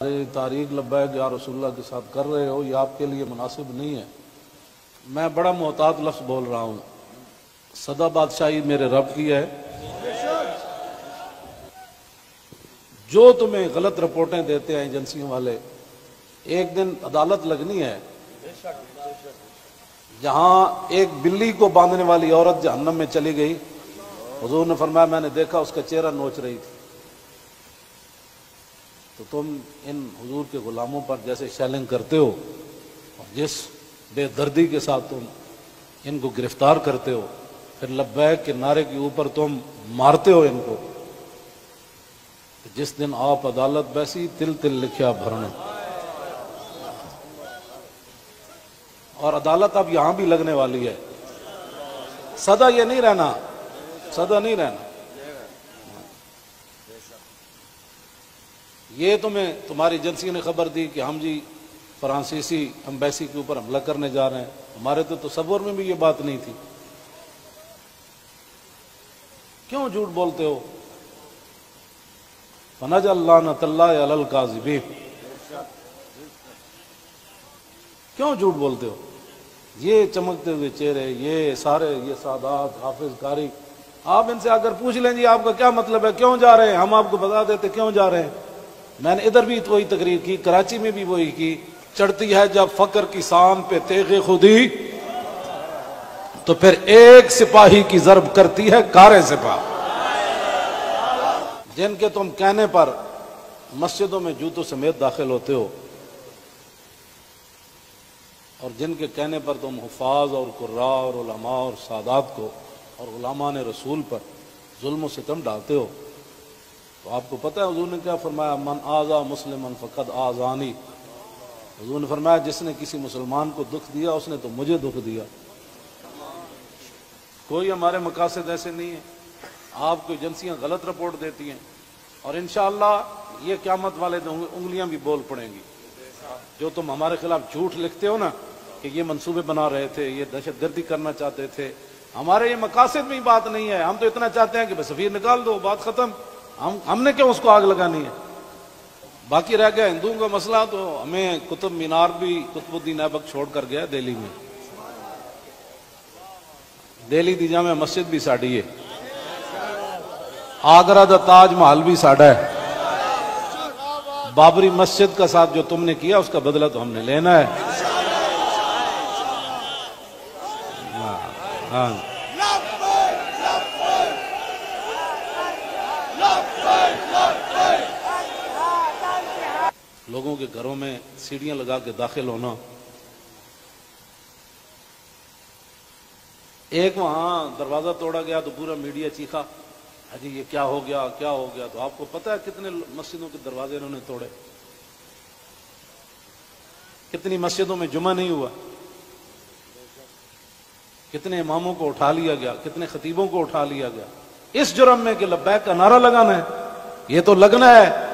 تاریخ لبیک یا رسول اللہ کے ساتھ کر رہے ہو، یہ آپ کے لیے مناسب نہیں ہے۔ میں بڑا محتاط لفظ بول رہا ہوں، سدا بادشاہی میرے رب کی ہے۔ جو تمہیں غلط رپورٹیں دیتے ہیں ایجنسیوں والے، ایک دن عدالت لگنی ہے جہاں ایک بلی کو باندھنے والی عورت جہنم میں چلی گئی، حضور نے فرمایا میں نے دیکھا اس کا چہرہ نوچ رہی تھی۔ تو تم ان حضور کے غلاموں پر جیسے شیلنگ کرتے ہو اور جس بے دردی کے ساتھ تم ان کو گرفتار کرتے ہو، پھر لبیک کے نعرے کے اوپر تم مارتے ہو ان کو، جس دن آپ عدالت بیسی تل تل لکھیا بھرنا۔ اور عدالت اب یہاں بھی لگنے والی ہے، سدا یہ نہیں رہنا، سدا نہیں رہنا۔ یہ تمہیں تمہاری ایجنسی نے خبر دی کہ ہم جی فرانسیسی امبیسی کے اوپر حملہ کرنے جا رہے ہیں، ہمارے تو تصور میں بھی یہ بات نہیں تھی۔ کیوں جھوٹ بولتے ہو؟ فنجعل لعنۃ اللہ علی الکاذبین۔ کیوں جھوٹ بولتے ہو؟ یہ چمکتے ہوئے چہرے، یہ سارے، یہ سادات، حافظ قاری، آپ ان سے اگر پوچھ لیں جی آپ کا کیا مطلب ہے، کیوں جا رہے ہیں، ہم آپ کو بتا دیتے کیوں جا رہے ہیں۔ میں نے ادھر بھی وہی تقریر کی، کراچی میں بھی وہی کی۔ چڑھتی ہے جب فقر کی سام پہ تیغ خودی، تو پھر ایک سپاہی کی ضرب کرتی ہے کارے سپاہ۔ جن کے تم کہنے پر مسجدوں میں جوتوں سمیت داخل ہوتے ہو، اور جن کے کہنے پر تم حفاظ اور قراء اور علماء اور سادات کو اور غلامان رسول پر ظلم و ستم ڈالتے ہو، تو آپ کو پتہ ہے حضور نے کیا فرمایا؟ من آذا مسلما فقد آذانی۔ حضور نے فرمایا جس نے کسی مسلمان کو دکھ دیا اس نے تو مجھے دکھ دیا۔ کوئی ہمارے مقاصد ایسے نہیں ہیں۔ آپ کو ایجنسیاں غلط رپورٹ دیتی ہیں، اور انشاءاللہ یہ قیامت والے دن انگلیاں بھی بول پڑیں گی۔ جو تم ہمارے خلاف جھوٹ لکھتے ہو نا کہ یہ منصوبے بنا رہے تھے، یہ دہشت گردی کرنا چاہتے تھے، ہمارے یہ مقاصد میں ہی بات نہیں ہے۔ ہم تو اتنا چاہتے ہیں کہ بس سفیر نکال دو، بات ختم۔ ہم نے کیوں اس کو آگ لگانی ہے؟ باقی رہ گیا ہندوؤں کا مسئلہ، تو ہمیں قطب مینار بھی قطب الدین ایبک چھوڑ کر گیا دہلی میں۔ دہلی دی جامع مسجد بھی ساڑی ہے، آگرہ دا تاج محل بھی ساڑا ہے۔ بابری مسجد کا ساتھ جو تم نے کیا اس کا بدلہ تو ہم نے لینا ہے۔ ہاں لوگوں کے گھروں میں سیڑھیاں لگا کے داخل ہونا۔ ایک وہاں دروازہ توڑا گیا تو پورا میڈیا چیخا، جی یہ کیا ہو گیا، کیا ہو گیا۔ تو آپ کو پتہ ہے کتنے مسجدوں کے دروازے انہوں نے توڑے، کتنی مسجدوں میں جمعہ نہیں ہوا، کتنے اماموں کو اٹھا لیا گیا، کتنے خطیبوں کو اٹھا لیا گیا، اس جرم میں کہ لبیک کا نعرہ لگانا ہے۔ یہ تو لگنا ہے